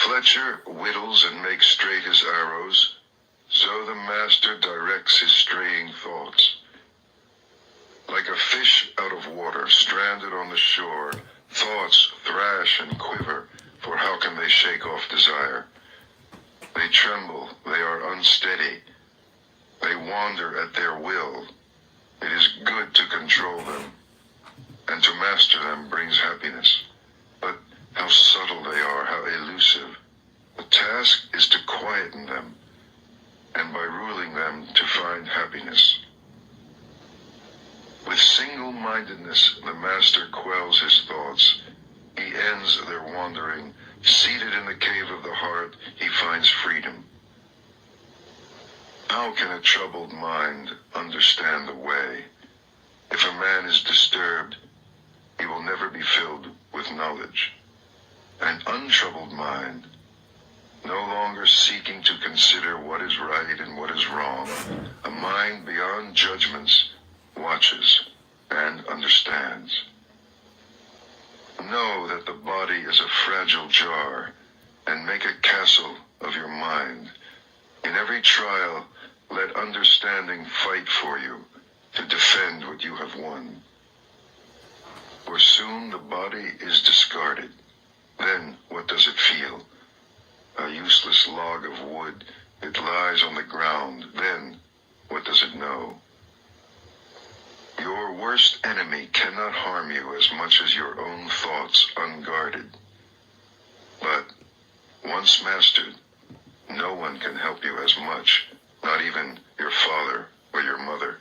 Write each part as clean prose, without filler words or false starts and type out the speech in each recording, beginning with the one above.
Fletcher whittles and makes straight his arrows, so the master directs his straying thoughts. Like a fish out of water, stranded on the shore, thoughts thrash and quiver, for how can they shake off desire? They tremble, they are unsteady, they wander at their will. It is good to control them, and to master them brings happiness. But how subtle they are, how elusive. The task is to quieten them, and by ruling them to find happiness. With single-mindedness, the master quells his thoughts. He ends their wandering. Seated in the cave of the heart, he finds freedom. How can a troubled mind understand the way? If a man is disturbed, he will never be filled with knowledge. An untroubled mind, no longer seeking to consider what is right and what is wrong, a mind beyond judgments, watches and understands. Know that the body is a fragile jar, and make a castle of your mind. In every trial, let understanding fight for you to defend what you have won. For soon the body is discarded. Then what does it feel? A useless log of wood. It lies on the ground. Then what does it know? Your worst enemy cannot harm you as much as your own thoughts unguarded. But once mastered, no one can help you as much, not even your father or your mother.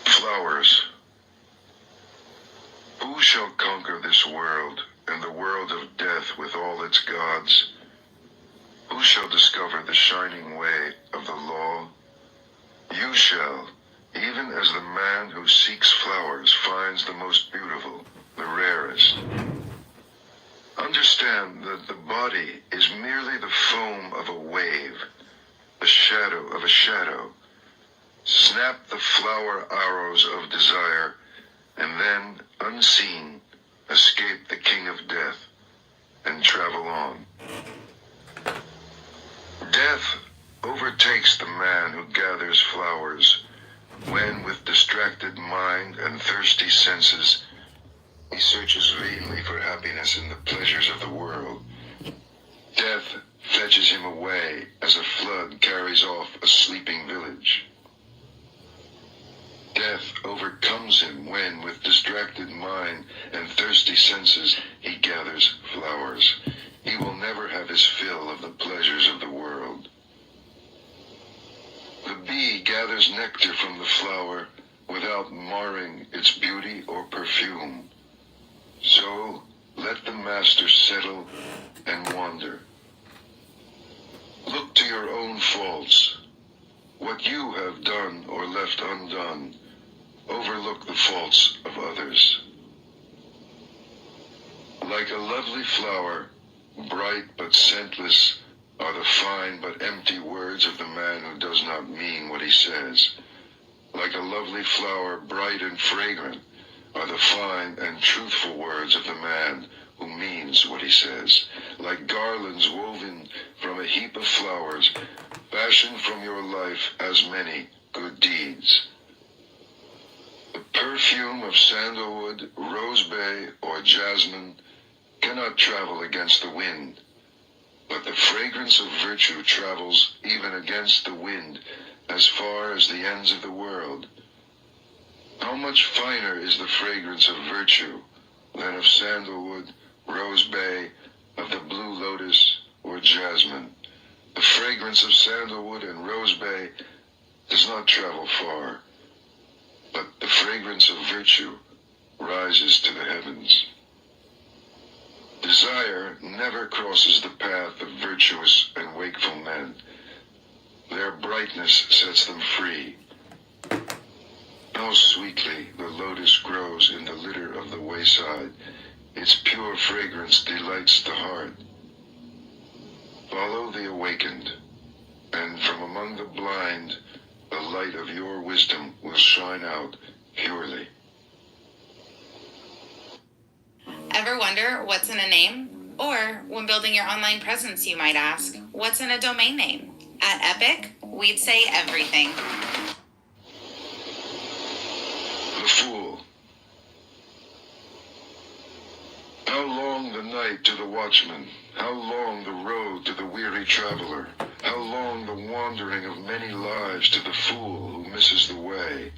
Flowers. Who shall conquer this world and the world of death with all its gods? Who shall discover the shining way of the law? You shall, even as the man who seeks flowers finds the most beautiful, the rarest. Understand that the body is merely the foam of a wave, the shadow of a shadow. Snap the flower arrows of desire, and then, unseen, escape the king of death, and travel on. Death overtakes the man who gathers flowers, when with distracted mind and thirsty senses, he searches vainly for happiness in the pleasures of the world. Death fetches him away as a flood carries off a sleeping village. Death overcomes him when, with distracted mind and thirsty senses, he gathers flowers. He will never have his fill of the pleasures of the world. The bee gathers nectar from the flower without marring its beauty or perfume. So let the master settle and wander. Look to your own faults. What you have done or left undone. Overlook the faults of others. Like a lovely flower, bright but scentless, are the fine but empty words of the man who does not mean what he says. Like a lovely flower, bright and fragrant, are the fine and truthful words of the man who means what he says. Like garlands woven from a heap of flowers, fashion from your life as many good deeds. The perfume of sandalwood, rosebay, or jasmine cannot travel against the wind, but the fragrance of virtue travels even against the wind as far as the ends of the world. How much finer is the fragrance of virtue than of sandalwood, rosebay, of the blue lotus, or jasmine? The fragrance of sandalwood and rosebay does not travel far, but the fragrance of virtue rises to the heavens. Desire never crosses the path of virtuous and wakeful men. Their brightness sets them free. How sweetly the lotus grows in the litter of the wayside. Its pure fragrance delights the heart. Follow the awakened, and from among the blind, the light of your wisdom will shine out purely. Ever wonder what's in a name? Or when building your online presence, you might ask, what's in a domain name? At Epic, we'd say everything. The Fool. How long the night to the watchman? How long the road to the weary traveler? How long the wandering of many lives to the fool who misses the way?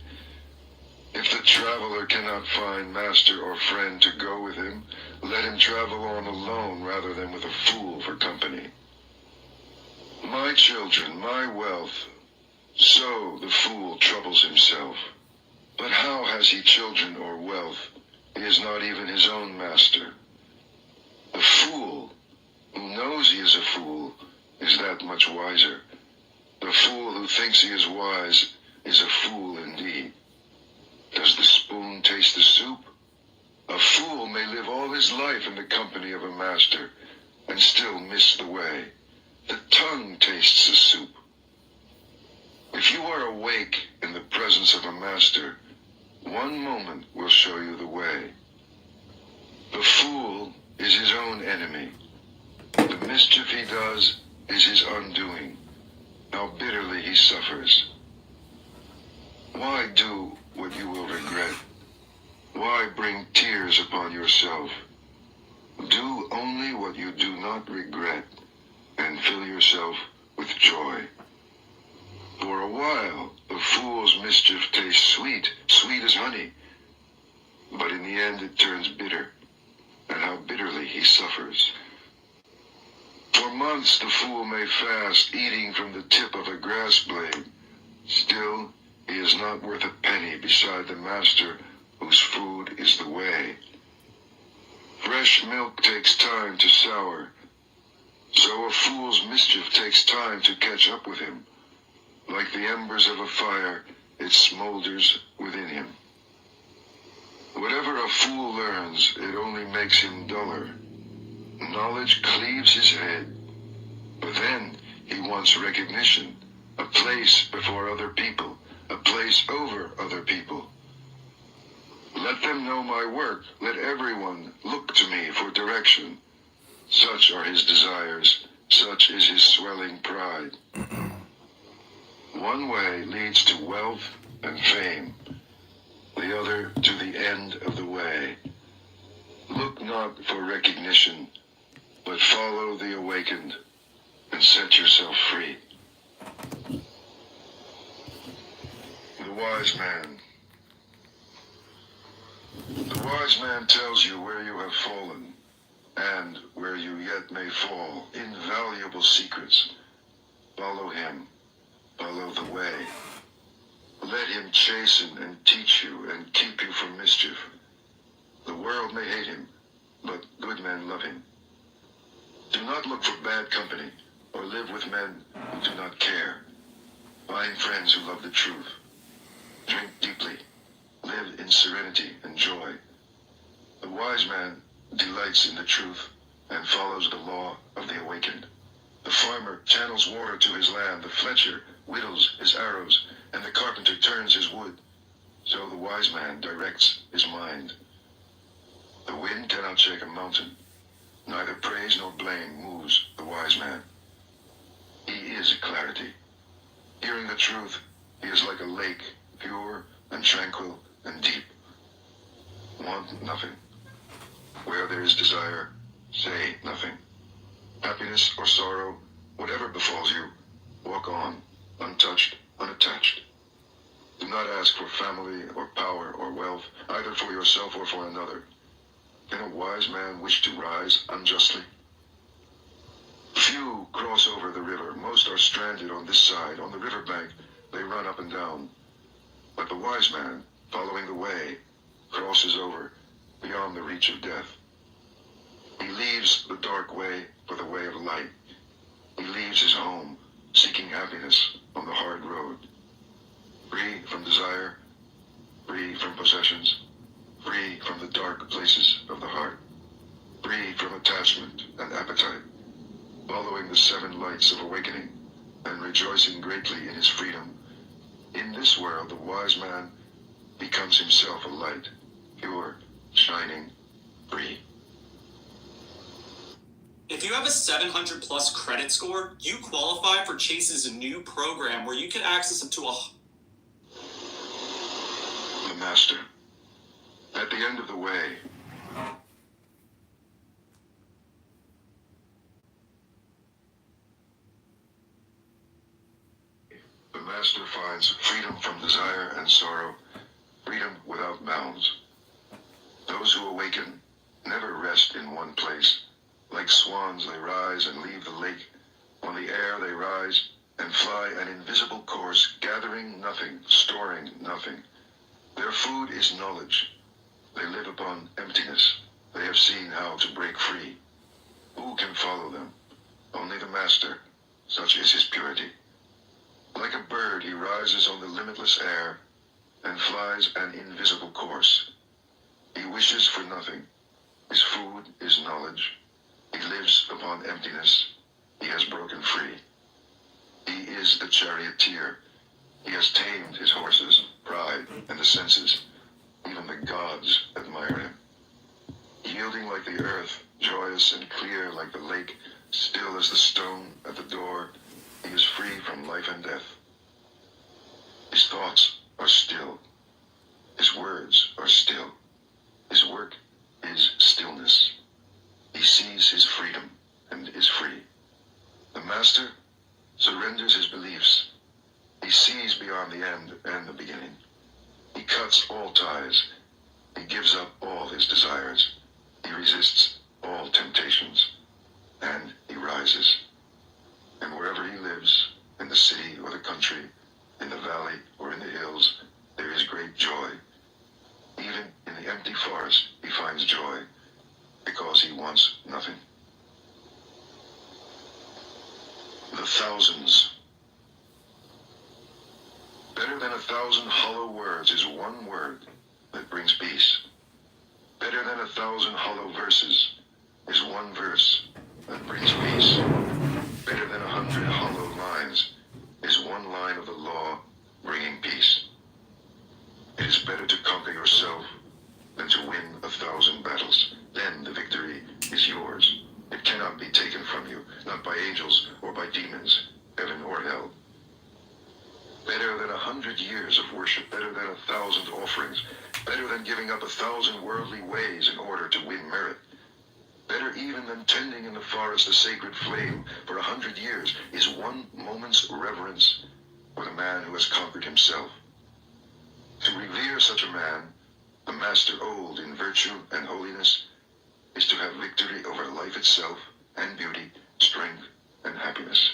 If the traveler cannot find master or friend to go with him, let him travel on alone rather than with a fool for company. My children, my wealth, so the fool troubles himself. But how has he children or wealth? He is not even his own master. The fool, who knows he is a fool, is that much wiser. The fool who thinks he is wise is a fool indeed. Does the spoon taste the soup? A fool may live all his life in the company of a master and still miss the way. The tongue tastes the soup. If you are awake in the presence of a master, one moment will show you the way. The fool is his own enemy. The mischief he does is his undoing. How bitterly he suffers. Why do what you will regret? Why bring tears upon yourself? Do only what you do not regret, and fill yourself with joy. For a while, the fool's mischief tastes sweet, sweet as honey. But in the end it turns bitter, and how bitterly he suffers. For months the fool may fast, eating from the tip of a grass blade. Still, he is not worth a penny beside the master whose food is the way. Fresh milk takes time to sour, so a fool's mischief takes time to catch up with him. Like the embers of a fire, it smolders within him. Whatever a fool learns, it only makes him duller. Knowledge cleaves his head, but then he wants recognition, a place before other people, a place over other people. Let them know my work. Let everyone look to me for direction. Such are his desires. Such is his swelling pride. One way leads to wealth and fame, the other to the end of the way. Look not for recognition, but follow the awakened and set yourself free. The Wise Man. The wise man tells you where you have fallen, and where you yet may fall. Invaluable secrets. Follow him. Follow the way. Let him chasten and teach you and keep you from mischief. The world may hate him, but good men love him. Do not look for bad company, or live with men who do not care. Find friends who love the truth. Drink deeply. Live in serenity and joy. The wise man delights in the truth and follows the law of the awakened. The farmer channels water to his land, the fletcher whittles his arrows, and the carpenter turns his wood. So the wise man directs his mind. The wind cannot shake a mountain. Neither praise nor blame moves the wise man. He is clarity. Hearing the truth, he is like a lake, pure and tranquil and deep. Want nothing. Where there is desire, say nothing. Happiness or sorrow, whatever befalls you, walk on, untouched, unattached. Do not ask for family or power or wealth, either for yourself or for another. Can a wise man wish to rise unjustly? Few cross over the river. Most are stranded on this side. On the riverbank, they run up and down. But the wise man, following the way, crosses over beyond the reach of death. He leaves the dark way for the way of light. He leaves his home, seeking happiness on the hard road. Free from desire, free from possessions, free from the dark places of the heart, free from attachment and appetite, following the 7 lights of awakening and rejoicing greatly in his freedom. In this world, the wise man becomes himself a light, pure, shining, free. If you have a 700 plus credit score, you qualify for Chase's new program where you can access up to The master. At the end of the way, the master finds freedom from desire and sorrow, freedom without bounds. Those who awaken never rest in one place. Like swans they rise and leave the lake. On the air they rise and fly an invisible course, gathering nothing, storing nothing. Their food is knowledge. They live upon emptiness. They have seen how to break free. Who can follow them? Only the master. Such is his purity. Like a bird he rises on the limitless air and flies an invisible course. He wishes for nothing. His food is knowledge. He lives upon emptiness. He has broken free. He is the charioteer. He has tamed his horses, pride, and the senses. Even the gods admire him. Yielding like the earth, joyous and clear like the lake, still as the stone at the door, he is free from life and death. His thoughts are still. His words are still. His work is stillness. He sees his freedom and is free. The master surrenders his beliefs. He sees beyond the end and the beginning. He cuts all ties. He gives up all his desires. He resists all temptations. And he rises. And wherever he lives, in the city or the country, in the valley or in the hills, there is great joy. Even in the empty forest, he finds joy, because he wants nothing. The thousands. Better than 1,000 hollow words is one word that brings peace. Better than 1,000 hollow verses is one verse that brings peace. Better than 100 hollow lines is one line of the law bringing peace. It is better to conquer yourself than to win 1,000 battles. Then the victory is yours. It cannot be taken from you, not by angels or by demons, heaven or hell. Better than 100 years of worship, better than 1,000 offerings, better than giving up 1,000 worldly ways in order to win merit. Better even than tending in the forest a sacred flame for 100 years is one moment's reverence for the man who has conquered himself. To revere such a man, the master old in virtue and holiness, is to have victory over life itself and beauty, strength and happiness.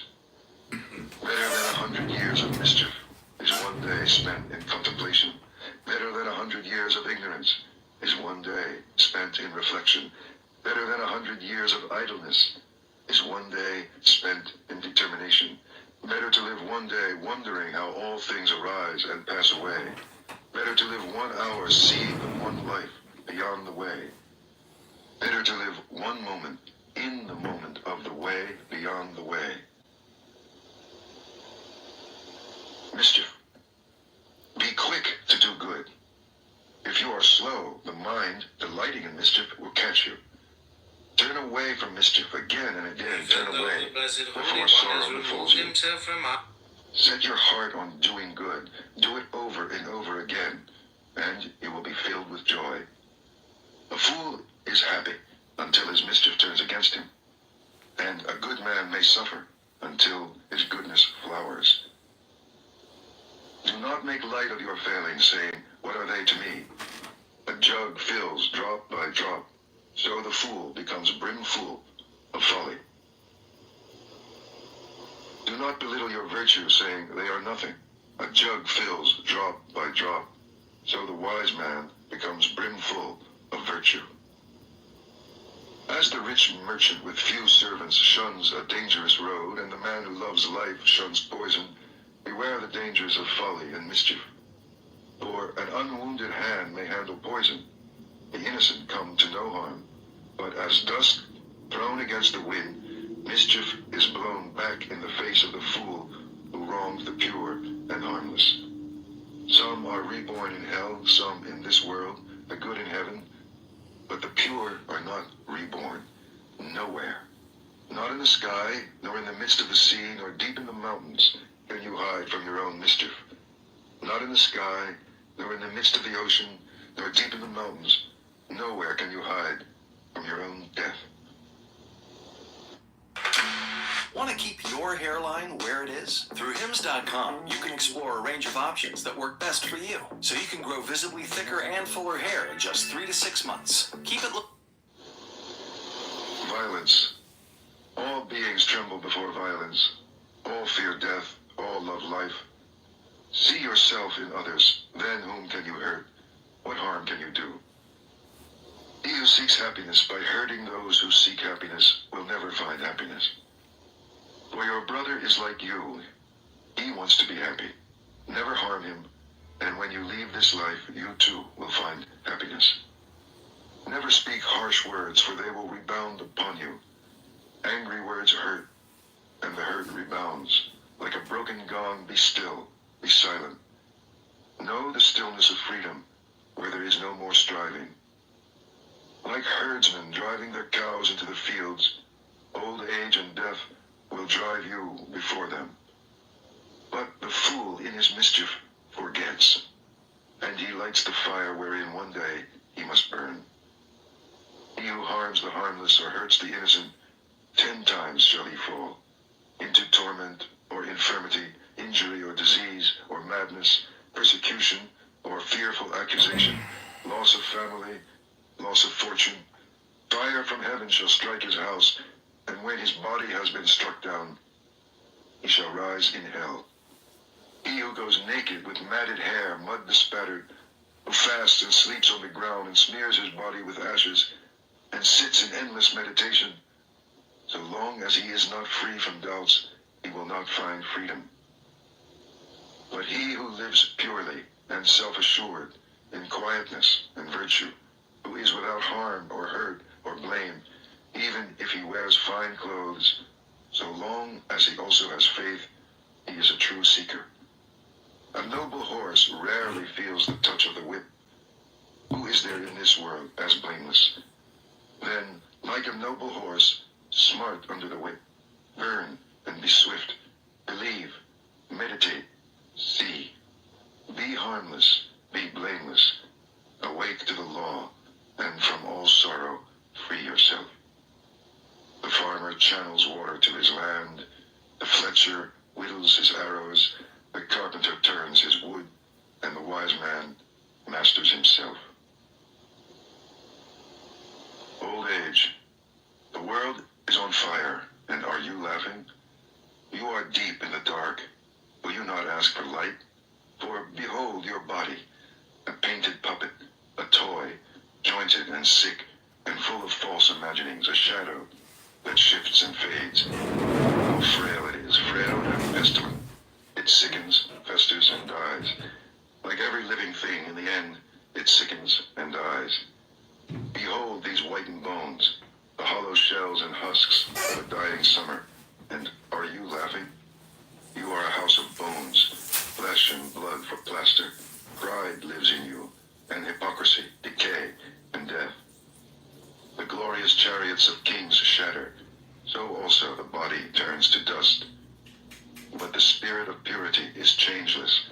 Better than 100 years of mischief is one day spent in contemplation. Better than 100 years of ignorance is one day spent in reflection. Better than 100 years of idleness is one day spent in determination. Better to live one day wondering how all things arise and pass away. Better to live 1 hour seeing the one life beyond the way. Better to live one moment in the moment of the way beyond the way. Mischief. Be quick to do good. If you are slow, the mind, delighting in mischief, will catch you. Turn away from mischief again and again. Turn away before sorrow befalls you. Set your heart on doing good. Do it over and over again, and you will be filled with joy. A fool is happy until his mischief turns against him, and a good man may suffer until his goodness flowers. Do not make light of your failings, saying, "What are they to me?" A jug fills drop by drop, so the fool becomes brimful of folly. Do not belittle your virtue, saying, "They are nothing." A jug fills drop by drop, so the wise man becomes brimful of virtue. As the rich merchant with few servants shuns a dangerous road, and the man who loves life shuns poison, beware the dangers of folly and mischief. For an unwounded hand may handle poison. The innocent come to no harm. But as dust thrown against the wind, mischief is blown back in the face of the fool who wronged the pure and harmless. Some are reborn in hell, some in this world, the good in heaven, but the pure are not reborn, nowhere. Not in the sky, nor in the midst of the sea, nor deep in the mountains can you hide from your own mischief. Not in the sky, nor in the midst of the ocean, nor deep in the mountains, nowhere can you hide from your own death. Want to keep your hairline where it is? Through Hims.com, you can explore a range of options that work best for you, so you can grow visibly thicker and fuller hair in just 3 to 6 months. Keep it Violence. All beings tremble before violence. All fear death. All love life. See yourself in others. Then whom can you hurt? What harm can you do? He who seeks happiness by hurting those who seek happiness will never find happiness. For your brother is like you. He wants to be happy. Never harm him, and when you leave this life, you too will find happiness. Never speak harsh words, for they will rebound upon you. Angry words hurt, and the hurt rebounds. Like a broken gong, be still, be silent. Know the stillness of freedom, where there is no more striving. Like herdsmen driving their cows into the fields, old age and death will drive you before them. But the fool in his mischief forgets, and he lights the fire wherein one day he must burn. He who harms the harmless or hurts the innocent, 10 times shall he fall, into torment or infirmity, injury or disease or madness, persecution or fearful accusation, loss of family, loss of fortune. Fire from heaven shall strike his house, and when his body has been struck down, he shall rise in hell. He who goes naked with matted hair, mud bespattered, who fasts and sleeps on the ground and smears his body with ashes, and sits in endless meditation, so long as he is not free from doubts, he will not find freedom. But he who lives purely and self-assured, in quietness and virtue, who is without harm or hurt or blame, even if he wears fine clothes, so long as he also has faith, he is a true seeker. A noble horse rarely feels the touch of the whip. Who is there in this world as blameless? Then, like a noble horse, smart under the whip, burn and be swift, believe, meditate, see, be harmless, be blameless, awake to the law, and from all sorrow free yourself. The farmer channels water to his land, the fletcher whittles his arrows, the carpenter turns his wood, and the wise man masters himself. Old age. The world is on fire, and are you laughing? You are deep in the dark. Will you not ask for light? For behold your body, a painted puppet, a toy, jointed and sick, and full of false imaginings, a shadow that shifts and fades. How frail it is, frail and pestilent. It sickens, festers, and dies. Like every living thing, in the end, it sickens and dies. Behold these whitened bones, the hollow shells and husks of a dying summer. And are you laughing? You are a house of bones, flesh and blood for plaster. Pride lives in you, and hypocrisy, decay, and death. The glorious chariots of kings shatter, so also the body turns to dust. But the spirit of purity is changeless,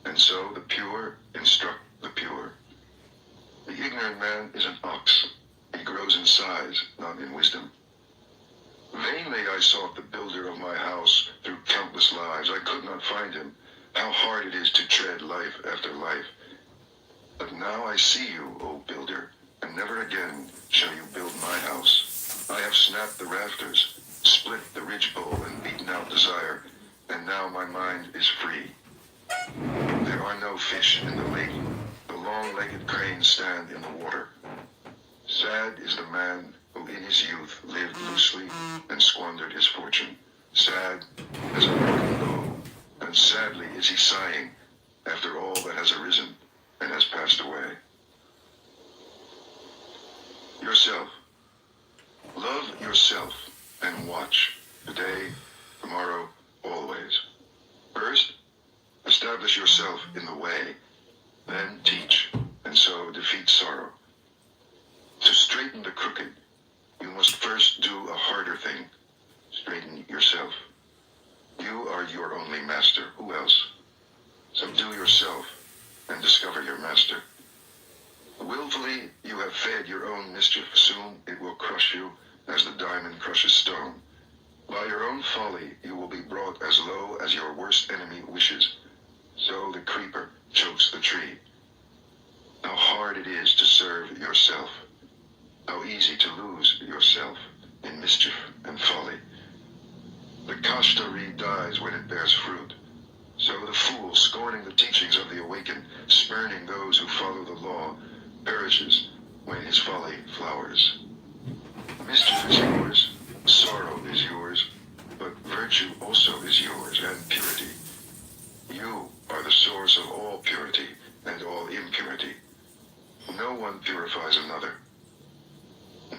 and so the pure instruct the pure. The ignorant man is an ox. He grows in size, not in wisdom. Vainly I sought the builder of my house through countless lives. I could not find him. How hard it is to tread life after life. But now I see you, O builder, and never again shall you build my house. I have snapped the rafters, split the ridgepole, and beaten out desire, and now my mind is free. There are no fish in the lake. The long-legged cranes stand in the water. Sad is the man who in his youth lived loosely and squandered his fortune. Sad as a broken bow, and sadly is he sighing after all that has arisen and has passed away. Yourself. Love yourself and watch, today, tomorrow, always. First, establish yourself in the way, then teach, and so defeat sorrow. To straighten the crooked, you must first do a harder thing, Straighten yourself. You are your only master. Who else? Subdue yourself and discover your master. Willfully, you have fed your own mischief. Soon it will crush you as the diamond crushes stone. By your own folly, you will be brought as low as your worst enemy wishes. So the creeper chokes the tree. How hard it is to serve yourself. How easy to lose yourself in mischief and folly. The kashta reed dies when it bears fruit. So the fool, scorning the teachings of the awakened, spurning those who follow the law, perishes when his folly flowers. Mischief is yours, sorrow is yours, but virtue also is yours, and purity. You are the source of all purity and all impurity. No one purifies another.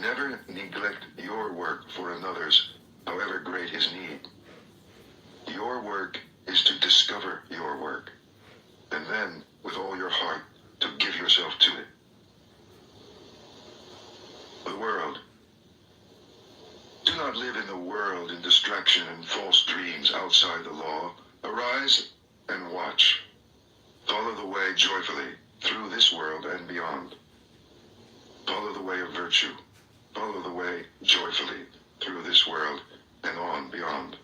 Never neglect your work for another's, however great his need. Your work is to discover your work, and then, with all your heart, to give yourself to it. The world. Do not live in the world in distraction and false dreams outside the law. Arise and watch. Follow the way joyfully through this world and beyond. Follow the way of virtue. Follow the way joyfully through this world and on beyond.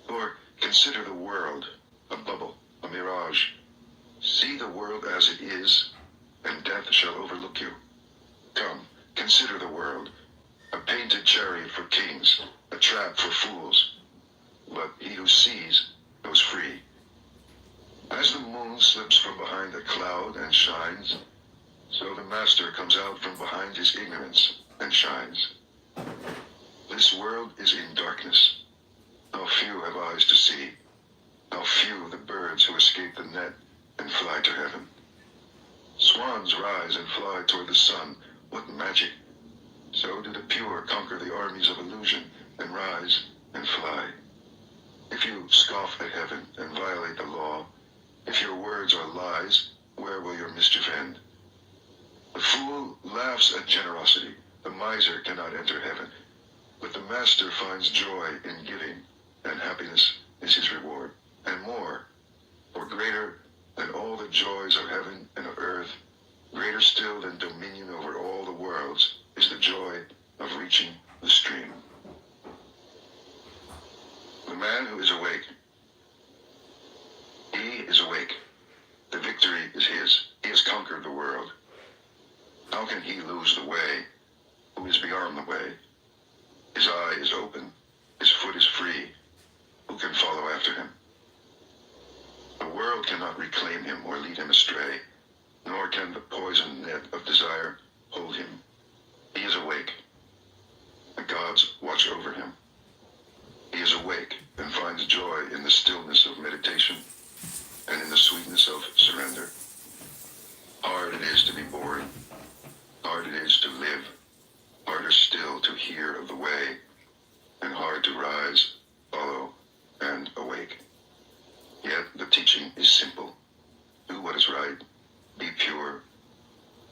Or consider the world a bubble, a mirage. See the world as it is, and death shall overlook you. Come, consider the world, a painted chariot for kings, a trap for fools. But he who sees goes free. As the moon slips from behind a cloud and shines, so the master comes out from behind his ignorance and shines. This world is in darkness. How few have eyes to see. How few the birds who escape the net and fly to heaven. Swans rise and fly toward the sun. What magic! So do the pure conquer the armies of illusion and rise and fly. If you scoff at heaven and violate the law, if your words are lies, where will your mischief end? The fool laughs at generosity. The miser cannot enter heaven. But the master finds joy in giving, and happiness is his reward. And more, for greater than all the joys of heaven and of earth, greater still than dominion over all the worlds, is the joy of reaching the stream. The man who is awake. He is awake. The victory is his. He has conquered the world. How can he lose the way who is beyond the way? His eye is open. His foot is free. Who can follow after him? The world cannot reclaim him or lead him astray, nor can the poisoned net of desire hold him. He is awake. The gods watch over him. He is awake and finds joy in the stillness of meditation and in the sweetness of surrender. Hard it is to be born. Hard it is to live. Harder still to hear of the way, and hard to rise, follow, and awake. Yet the teaching is simple. Do what is right. Be pure.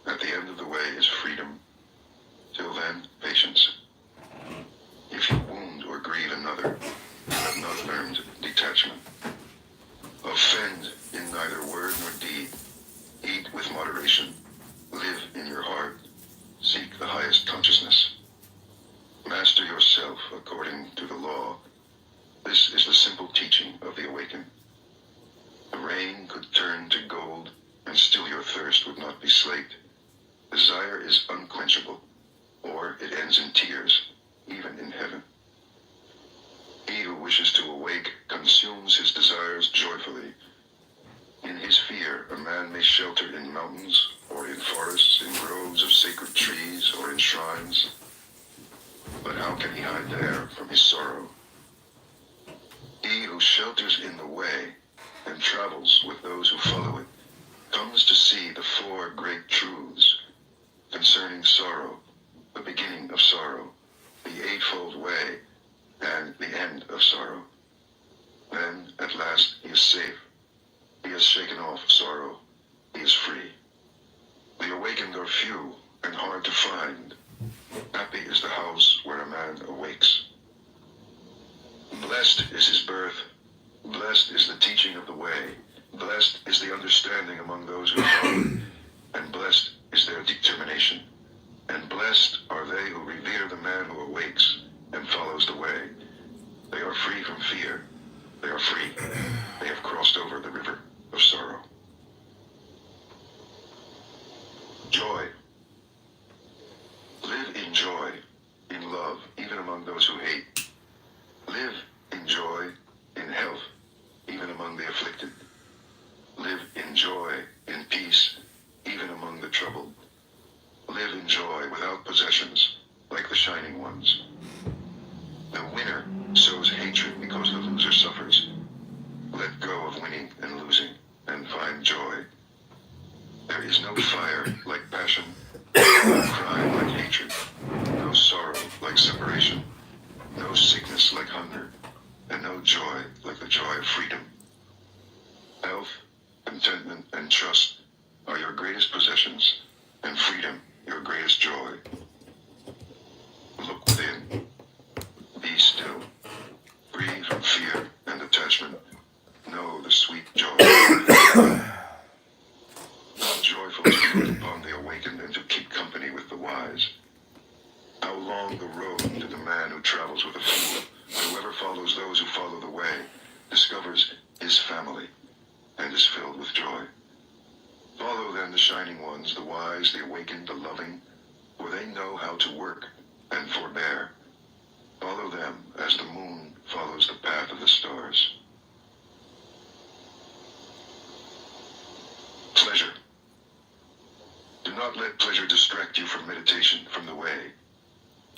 At the end of the way is freedom. Till then, patience. If you wound or grieve another, you have not learned detachment. Offend in neither word nor deed. Eat with moderation. Live in your heart. Seek the highest consciousness. Master yourself according to the law. This is the simple teaching of the awakened. The rain could turn to gold, and still your thirst would not be slaked. Desire is unquenchable, or it ends in tears, even in heaven. He who wishes to awake consumes his desires joyfully. In his fear, a man may shelter in mountains, or in forests, in groves of sacred trees, or in shrines. But how can he hide there from his sorrow? He who shelters in the way and travels with those who follow it comes to see the four great truths concerning sorrow, the beginning of sorrow, the eightfold way, and the end of sorrow. Then, at last, he is safe. He has shaken off sorrow. He is free. The awakened are few and hard to find. Happy is the house where a man awakes. Blessed is his birth. Blessed is the teaching of the way. Blessed is the understanding among those who follow. And blessed is their determination. And blessed are they who revere the man who awakes and follows the way. They are free from fear. They are free. They have crossed over the river of sorrow. Joy. Live in joy, in love, even among those who hate. Live in joy, in health, even among the afflicted. Live in joy, in peace, even among the troubled. Live in joy without possessions, like the shining ones. The winner sows hatred because the loser suffers. Let go of winning and losing, and find joy. There is no fire like passion, no crime like hatred, no sorrow like separation, no sickness like hunger, and no joy like the joy of freedom. Health, contentment, and trust are your greatest possessions, and freedom your greatest joy. Look within. Be still. Free from fear and attachment. Know the sweet joy. How joyful to look upon the awakened and to keep company with the wise. How long the road to the man who travels with a fool. Whoever follows those who follow the way discovers his family and is filled with joy. Follow then the shining ones, the wise, the awakened, the loving, for they know how to work and forbear. Follow them as the moon follows the path of the stars. Pleasure. Do not let pleasure distract you from meditation, from the way.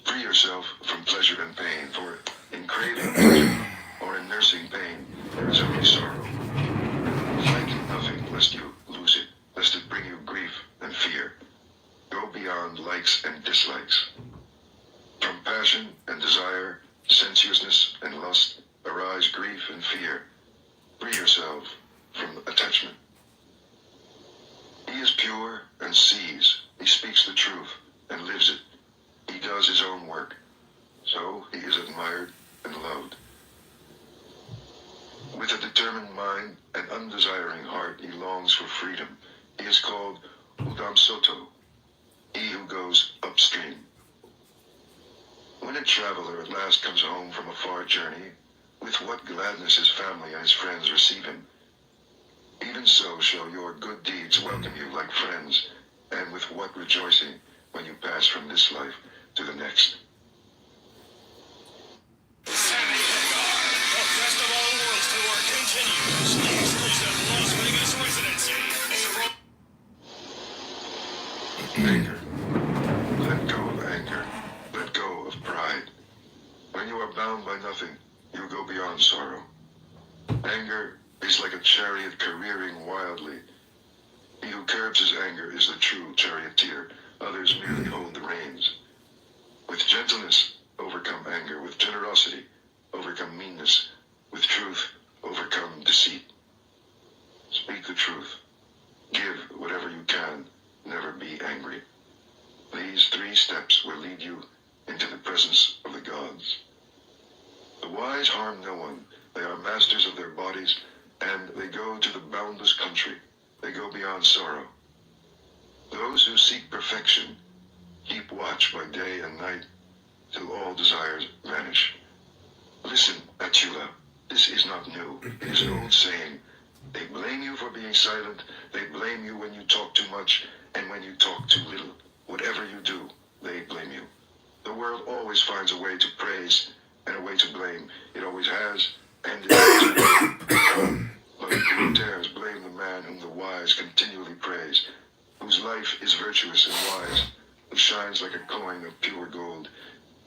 Free yourself from pleasure and pain, for in craving pleasure or in nursing pain, there is only sorrow. Like nothing lest you lose it, lest it bring you grief and fear. Go beyond likes and dislikes. From passion and desire, sensuousness and lust, arise grief and fear. Free yourself from attachment. He is pure and sees. He speaks the truth and lives it. He does his own work. So he is admired and loved. With a determined mind and undesiring heart, he longs for freedom. He is called Udam Soto, he who goes upstream. When a traveler at last comes home from a far journey, with what gladness his family and his friends receive him. Even so shall your good deeds welcome you like friends, and with what rejoicing when you pass from this life to the next. The Festival of Worlds Tour continues. The exclusive Las Vegas residency. Anger. Let go of anger. Let go of pride. When you are bound by nothing, you go beyond sorrow. Anger is like a chariot careering wildly. He who curbs his anger is the true charioteer. Others merely hold the reins. With gentleness, overcome anger. With generosity, overcome meanness. With truth, overcome deceit. Speak the truth. Give whatever you can. Never be angry. These 3 steps will lead you into the presence of the gods. The wise harm no one. They are masters of their bodies, and they go to the boundless country. They go beyond sorrow. Those who seek perfection keep watch by day and night till all desires vanish. Listen, Achula, this is not new. It is an old saying. They blame you for being silent. They blame you when you talk too much and when you talk too little. Whatever you do, they blame you. The world always finds a way to praise and a way to blame. It always has, and it always will. But who dares blame the man whom the wise continually praise, whose life is virtuous and wise, who shines like a coin of pure gold?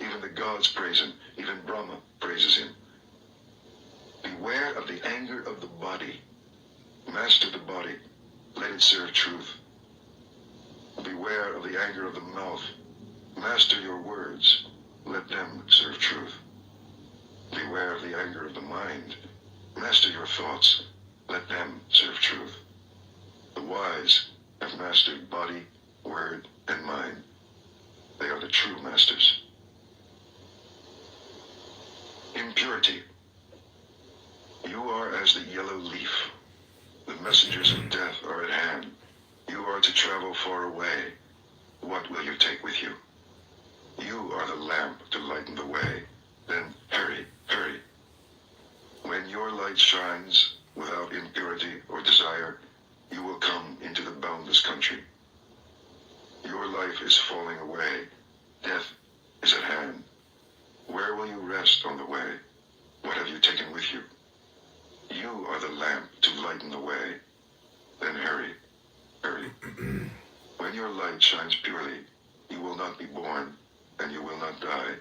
Even the gods praise him, even Brahma praises him. Beware of the anger of the body. Master the body, let it serve truth. Beware of the anger of the mouth. Master your words, let them serve truth. Beware of the anger of the mind. Master your thoughts, let them serve truth. The wise have mastered body, word, and mind. They are the true masters. Impurity. You are as the yellow leaf. The messengers of death are at hand. You are to travel far away. What will you take with you? You are the lamp to lighten the way. Then hurry, hurry. When your light shines without impurity or desire, you will come into the boundless country. Your life is falling away. Death is at hand. Where will you rest on the way? What have you taken with you? You are the lamp to lighten the way. Then hurry, hurry. When your light shines purely, you will not be born, and you will not die.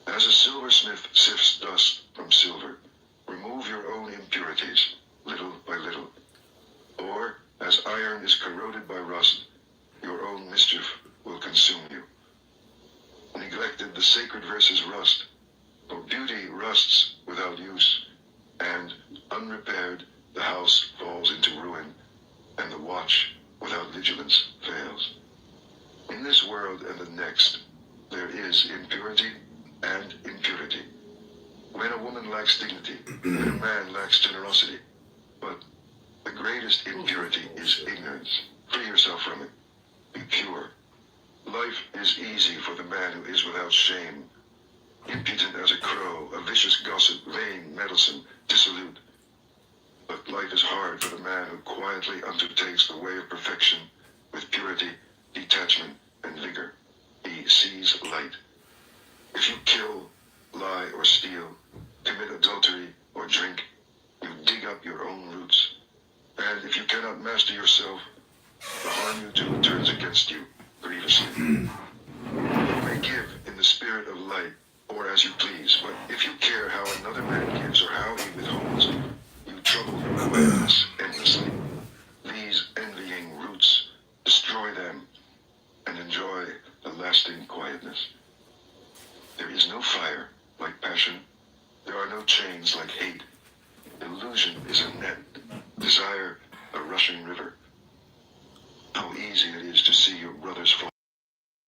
As a silversmith sifts dust from silver, remove your own impurities, little by little. Or, as iron is corroded by rust, your own mischief will consume you. Neglected, the sacred verses rust, for beauty rusts without use, and, unrepaired, the house falls into ruin, and the watch without vigilance fails. In this world and the next, there is impurity and impurity. When a woman lacks dignity, when a man lacks generosity, but the greatest impurity is ignorance. Free yourself from it. Be pure. Life is easy for the man who is without shame, impudent as a crow, a vicious gossip, vain, meddlesome, dissolute. But life is hard for the man who quietly undertakes the way of perfection with purity, detachment, and vigor. He sees light. If you kill, lie, or steal, commit adultery, or drink, you dig up your own roots. And if you cannot master yourself, the harm you do turns against you grievously. You may give in the spirit of light, or as you please, but if you care how another man gives or how he withholds, you trouble your quietness endlessly. These envying roots, destroy them, and enjoy the lasting quietness. There is no fire like passion. There are no chains like hate. Illusion is a net, desire a rushing river. How easy it is to see your brothers fall.